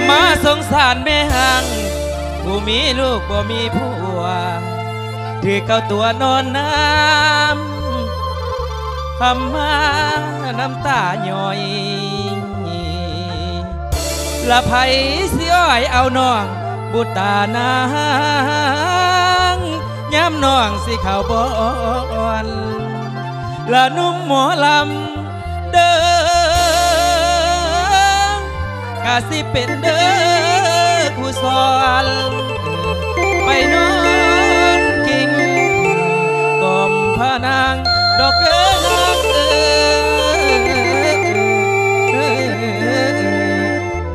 มาสงสารแม่หังผู้มีลูกบ่มีผัวถือเก้าตัวนอนน้ำคำมาน้ำตาหย่อยละไผสิอ้อยเอาน้องบุตรนางย้ำน้องสิเข้าบ่อนละนุ่มหมอลำเด้อกะสิเป็นเด้อผู้สอนไปนอนกิ่งกลมพานางดอกเอ๋ยดอกเอ๋ย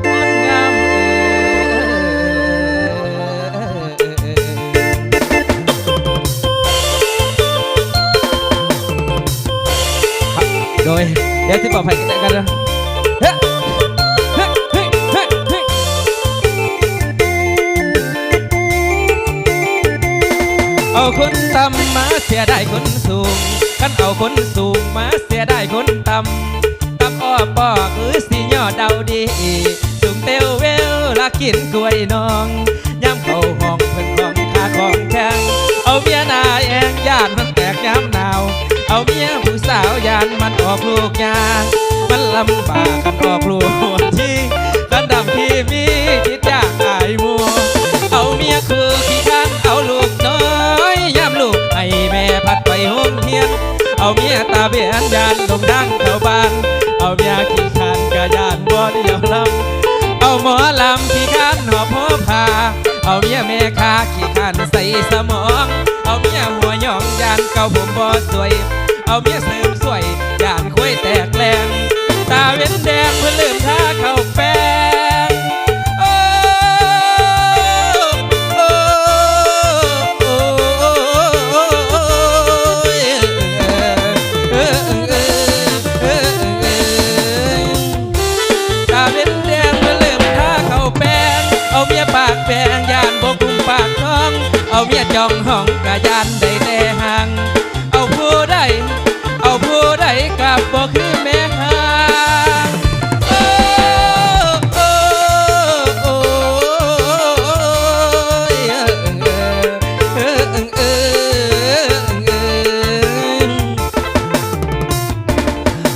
มันงามโดยเดี๋ยวที่ปลอดภัยกันนะเอาคนต่ำมาเสียได้คนสูงคันเอาคนสูงมาเสียได้คนต่ำต่ำอ้อปอคือสิย่อเดาดีสูงเตวเวลลักกินกล้วยน้องย้ำเข้าห้องเพิ่นของขาของแข็งเอาเมียนายแองย่านมันแตกย้ำหนาวเอาเมียผู้สาวยานมันออกลูกยามันลำบากกันออกลูกที่กันดำที่มีคิดยากอายมัวเอาเมียคือขี้คันเอาลูกน้อยย้ำลูกให้แม่พัดไปห้องเฮียนเอาเมียตาเบียนยานลงดังเข้าบ้านเอาเมียขี้คันกะยานบ่เดียวลำเอาหมอลำขี้คันหอบหัวผาเอาเมียแม่คาขี้คันใส่สมองเอาเมียหัวหยองยานเก่าผมบ่สวยเอาเมียเสริมสวยยานคุยแตกแรงตาเว้นแดงเพื่อลืมท่าเข้าแป้งเอาเมียปากแปงยานบกุมปากท้องเอาเมียจองห้องกะยานได้แต่ห่างเอาผู้ใดกับบ่คือแม่ห่าง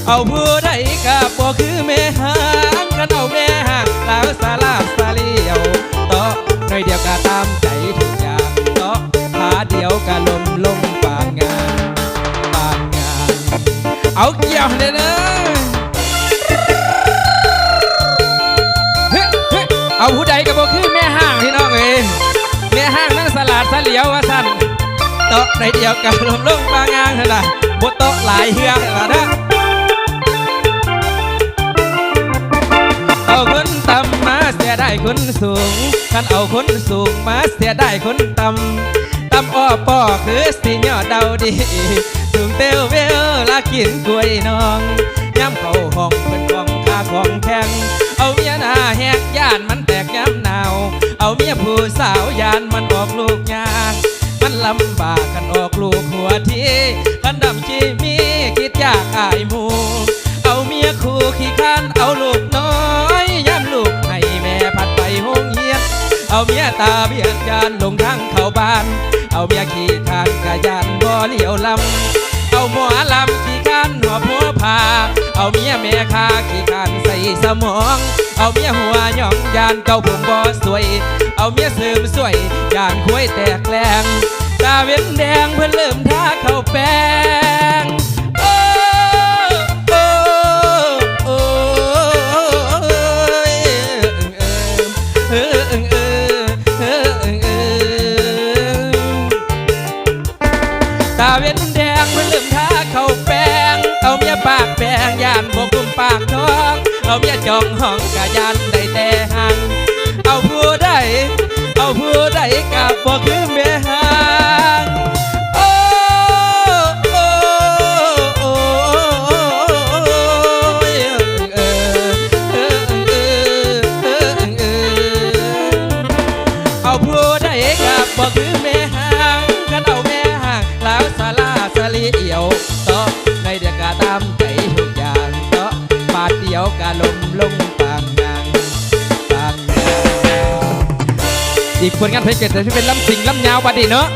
เอาผู้ใดกับบ่คือแม่ห่างกันเอาแม่ห่างแล้วสาลาสาเลียวต่อหน่อยเดียวก็ตามใจทุกอย่างต่อขาเดียวก็ลงปานงานเอาเกี่ยวเลยนะเอาผู้ใดกับบ่คือแม่ห่างพี่น้องเอ้ยแม่ห่างนั่งสลาดสาเลียวว่าสั้นต่อหน่อยเดียวก็ลงปานงานเท่านั้นบ่ต่อหลายเฮือกนะเอาคนต่ำมาเสียได้คนสูงคันเอาคนสูงมาเสียได้คนต่ำอ้อปอคือสิย่อเดาดีสูงเตวเวลลักกินกล้วยน้องย้ำเข้าห้องเพิ่นของข้าของแข็งเอาเมียหน้าแหกย่านมันแตกย้ำหนาวเอาเมียผู้สาวยานมันออกลูกยากมันลำบากกันออกลูกหัวทีกันดำชีมีคิดยากอายหมูเอาเมียคู่ขี้คันเอาลูกน้อยย้ำลูกให้แม่พัดไปห้องเฮียนเอาเมียตาเบียดยานลงทางเข้าบ้านเอาเมียขี้คันกะยานบ่เลี้ยวลำเอาหมอลำขี้คันหัวผัวผาเอาเมียแม่คาขี้คันใส่สมองเอาเมียหัวหยองยานเก่าผมบ่สวยเอาเมียเสริมสวยยานคุยแตกแรงตาเว้นแดงเพื่อเริ่มท่าเข้าแป้งตาเว้นแดงมันลืมท่าเข้าแป้งเอาเมียปากแปงยานบกุมปากท้องเอาเมียจองห้องกะยานได้แต่ห่างเอาผู้ใดกับบ่คือแม่ห่างเอาผู้ใดกับบ่คือแม่ห่างกันเอาแม่ห่างแล้วสาลาสาลีเอี่ยวต่อในเดียกาตามใจทุกอย่างต่อบาดเดียวกะลงปางงาน อีกผลงานเพลงเกิดจะเป็นลำสิงลำยาวบัดนี้เนาะ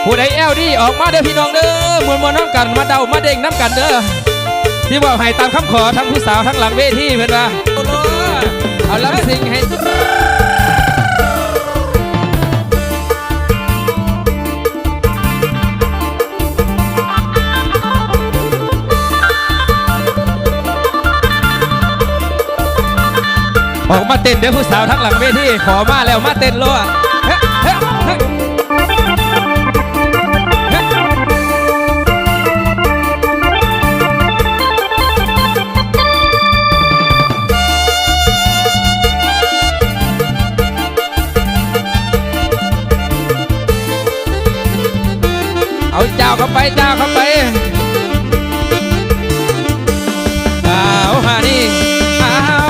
ผู้ใดแอลดีออกมาเด้อพี่น้องเด้อมวนน้ำกันมาเดามาเด้งน้ำกันเด้อที่ว่าให้ตามคำขอทั้งผู้สาวทั้งหลังเวทีเพื่อนว่าเอาลำสิงให้ออกมาเต้นเดี๋ยวผู้สาวทั้งหลังเวทีขอมาแล้วมาเต้นโลดเอาเจ้าเข้าไปเจ้าเข้าไปเอาฮานี่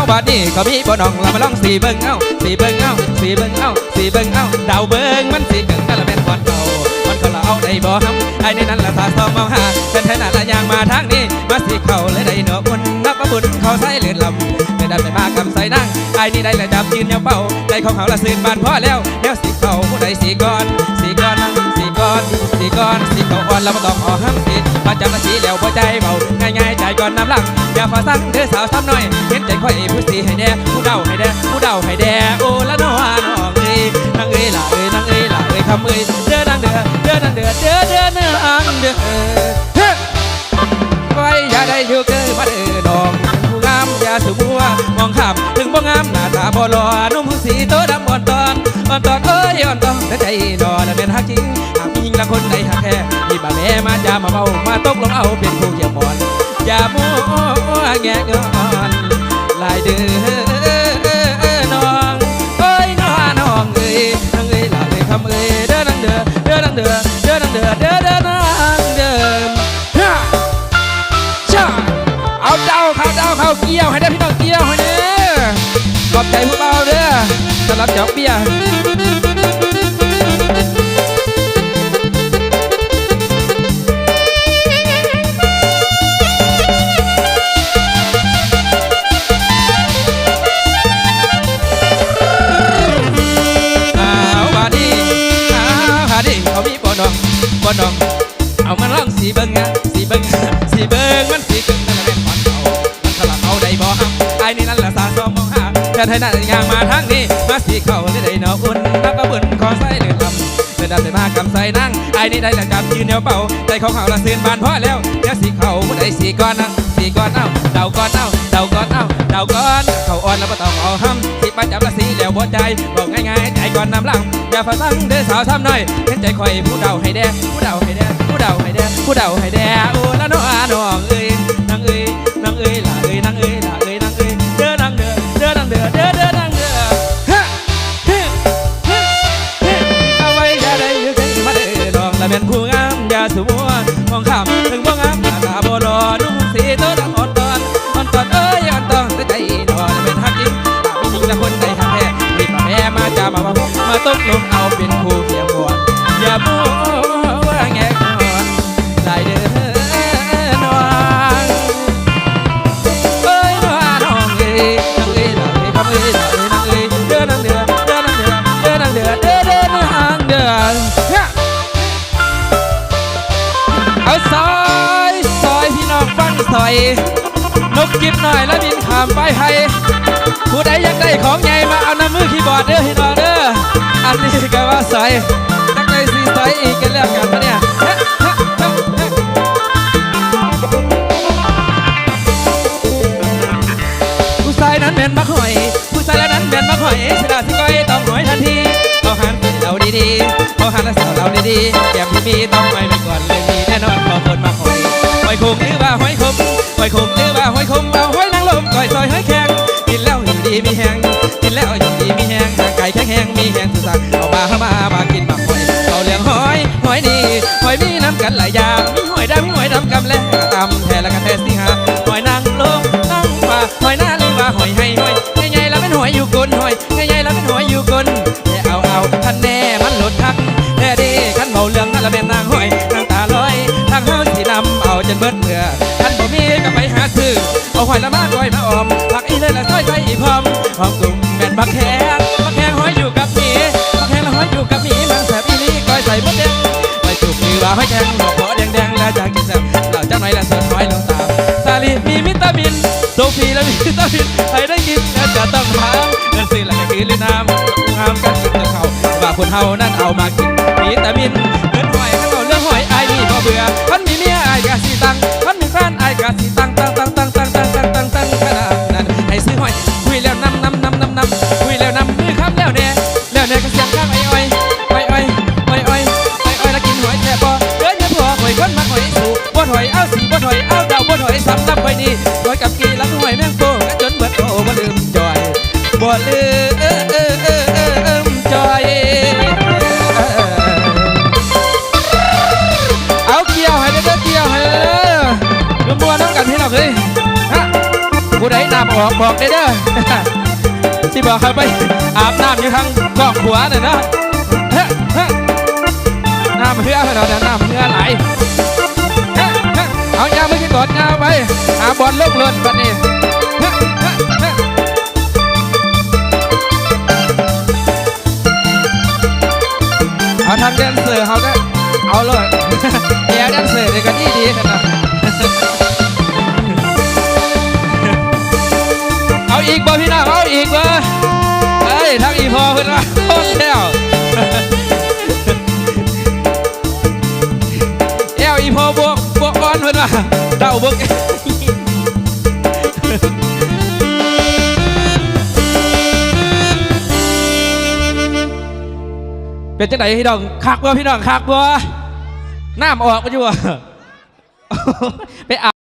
บาดนี้เขามีบ่น้องเรามาลองสีเบิ่งเอ้าสีเบิ่งเอ้าสีเบิ่งเอ้าสีเบิ่งเอ้าดาวเบิ่งมันสีเกิงกันละเป็นคนเก่ามันก็เราเอาได้บ่ฮัมไอ้นี่นั่นละตาซ้อมมองหาเป็นเท่านั้นละยางมาทางนี้มาสีเข่าเลยได้เนาะบุญนับบุญเขาใส่เลือดลำไม่ได้ไปมากำใส่นั่งไอ้นี่ได้ละจับยืนยาวเป่าใจของเขาละสื่นบานพอแล้วเดี๋ยวสีเข่าผู้ใดสีก่อนสีก่อนสีก่อนสีก่อนสีเข่าอ่อนแล้วมาต้องเอาห้ามสีมาจับมาสีแล้วหัวใจเบาง่ายๆใจก่อนน้ำหลังอย่าฝ่าสั่งเธอสาวซ้ำหน่อยเห็นใจค่อยผู้สีให้แด่ผู้เดาให้แด่ผู้เดาให้แด่โอ้ละน้องน้องเอ้ยนางเอ้ยล่ะเอ้ยนางเอ้ยล่ะเอ้ยคำเอ้ยเด้อนางเด้อเด้อนางเด้อเด้อเด้อนางเด้อไว้อย่าได้อยู่เกินมาเด้อน้องผู้งามอย่าสูมัวมองข้ามถึงบ่งามหน้าตาบ่หล่อนุ่มผู้สีโตดำอ่อนตอนเอ้ยอ่อนตอนแต่ใจนอนและเป็นฮักจริงหากมีหญิงละคนใดหักแท้มีบ่าแม่มาจะมาเบามาตกลงเอาเป็นคู่เกี่ยวหมอนอย่ามัวแงะงอนลายเดือน้องเอ้ยน้องเอ้ยนางเอ้ยลาเอ้ยคำเอ้ยเด้อนางเด้อเด้อนางเด้อเด้อนางเด้อเด้อนางเด้อช่าเอาเจ้าเขาเกี่ยวให้ได้พี่น้องเกี่ยวให้เนี่ยขอบใจผู้เบาเด้อสำหรับเจ้าเบี้ยเขามีบ่น้องเอามาลองสีเบิ้งนะสีเบิ้งสีเบิ้งมันสีกึ่งนั่นแหละเป็นก่อนเขามันสลับเอาได้บ่ฮัมไอ้นี่นั่นแหละสาสมมองหาแต่ไทยนั่นยางมาทางนี้มาสีเข่าได้เนาะอุ่นนักกระบุนคอใส่เลือดลำเดินดำใส่มากำใส่นั่งไอ้นี่ได้ละจับยืนเหนียวเป่าใจของเขาละเสื่อมบานพอแล้วเดี๋ยวสีเข่าผู้ใดสีก้อนนั่งสีก้อนเอ้าเดาก้อนเอ้าเดาก้อนเอ้าเดาก้อนเขาอ่อนแล้วก็ต้องเอาห้ำสีปัจจับละสีแล้วบ่ใจบอกง่ายๆใจก่อนน้ำหลังอย่าฝ่าสั่งเด้อสาวซ้ำหน่อยเห็นใจคอยผู้เดาให้แด่ผู้เดาให้แด่ผู้เดาให้แด่ผู้เดาให้แด่โอ้ละน้องเอ้ยนางเอ้ยนางเอ้ยล่ะเอ้ยนางเอ้ยล่ะเอ้ยนางเอ้ยเด้อนางเด้อเด้อนางเด้อเด้อเด้อนางเด้อฮะเอาไว้อย่าได้อยู่กันมาเด้อน้องละเป็นผู้งามอย่าสูมัวมองข้ามถึงบ่งามหน้าตาบ่หล่อนุ่มสีโตดำอ่อนตอนเอ้ยอ่อนตอนใจนอนเป็นฮักจริงมีหญิงละคนใจหักแท้รีบมาแม่มาจะมาตกลงเอาเป็นคู่เคียงหวนอย่ามัวแงะงอนได้เด้อน้องเอ้ยน้องเอ้ยนางเอ้ยล่ะเอ้ยคำเอ้ยล่ะเอ้ยนางเอ้ยเด้อนางเด้อเด้อนางเด้อเด้อนางเด้อเด้อเด้อนางเด้อเอาซอยพี่น้องฟังซอยนกกิบหน่อยแล้วบินขามไปให้ผู้ใดอยากได้ของใหญ่มาเอาน้ำมือคีย์บอร์ดเด้อพี่น้องเด้ออันนี้ก็ว่าซอยนักได้สีซอยอีกกันแล้วกันนะเนี่ยผู้ชายนั้นเป็นบักหอยผู้ชายนั้นเป็นบักหอยสดาสิก้อยต้องหอยทันทีเอาหันเราดีๆเอาหันแล้วสาวเราดีๆแก้มที่มีต้องหอยไปก่อนเลยมีแน่นอนพอคนมาหอยหอยคงหรือว่าหอยคมหอยคงหรือว่าหอยคมเอาหอยนางลมก่อยซอยหอยแข็งกินแล้วอยู่ดีมีแห้งกินแล้วอยู่ดีมีแห้งห่างไก่แข็งแห้งมีแห้งสุดสักเอามากินบักหอยเอาเลี้ยงหอยนี่หอยมีน้ำกันหลายอย่างมีหอยดำกำแลกระตำแทละกระแทสิหาหอยนางลมนางฟ้าหอยหน้าหรือว่าหอยให้หอยใหญ่ๆแล้วเป็นหอยอยู่ก้นหอยใหญ่ๆแล้วเป็นหอยอยู่ก้นแต่เอาท่านแน่มันหลุดทักแต่ดีขันเบาเรื่องนั่นละเป็นนางหอยนางตาลอยทางเฮาสีนำเอาจนเบิดเมื่อท่านบ่มีก็ไปหาซื้อเอาหอยละมาก้อยมาออมผักอีเลยละซอยใส่อีพร้อมหอมกลุ่มแม่นบักแข้งหอยอยู่กับหมี าให้แข็งหัวโผล่แดงๆแล้วจากกินแซ่บเราจะไหนและส่วนน้อยลงตามสาลีมีวิตามินโซฟีและมีวิตามินใครได้กินแล้วจะต้องถามเงินซื้อหลักจะกินหรือน้ำงามกันกินกับเขาว่าคนเฮานั่นเอามากินวิตามินเงินหอยข้าวเรื่องหอยไอ้นี่พอเบื่อท่านมีเมียไอ้กะสีตังท่านมีแฟนไอ้กะสีตังขนาดนั้นให้ซื้อหอยคุยแล้วนำคุยแล้วนำมือคำแล้วเนี่ยก็เสียงข้างไอ้อ้อยแล้วกินหอยแค่พอเดินแค่พอหอยคนมาหอยสูบ่ถอยเอาสีบ่ถอยเอาเดาบ่ถอยซ้ำน้ำไว้นี่หอยกับกีรักหอยแมงโป่งจนเบิดโตบ่ลืมจอยบ่ลืมจอยเอาเกี่ยวให้เด้อเกี่ยวให้เด้อบัวน้องกันพี่น้องเฮ้ยฮะผู้ใดน้ำออกบอกเด้อที่บอกเขาไปอาบน้ำอยู่ทางกองหัวน่ะนะน้ำเพื่อเราแต่น้ำเพื่อไหลเอายาไม่กินบอลยาไปหาบอลลูกเล่นบัดนี้เอาทางแดนเซอร์เขาก็เอาเลยแย่แดนเซอร์เลยกันดีขนาดเอาอีกบ่พี่น้องเอาอีกบ่เฮ้ยทางอีพอเพื่อนว่าต้นแล้วอีพอบวกบอลเพื่อนว่าเดาบวกเป็นจังไหนพี่น้องคักบ่พี่น้องคักบ่น้ำออกมาอยู่ไปอา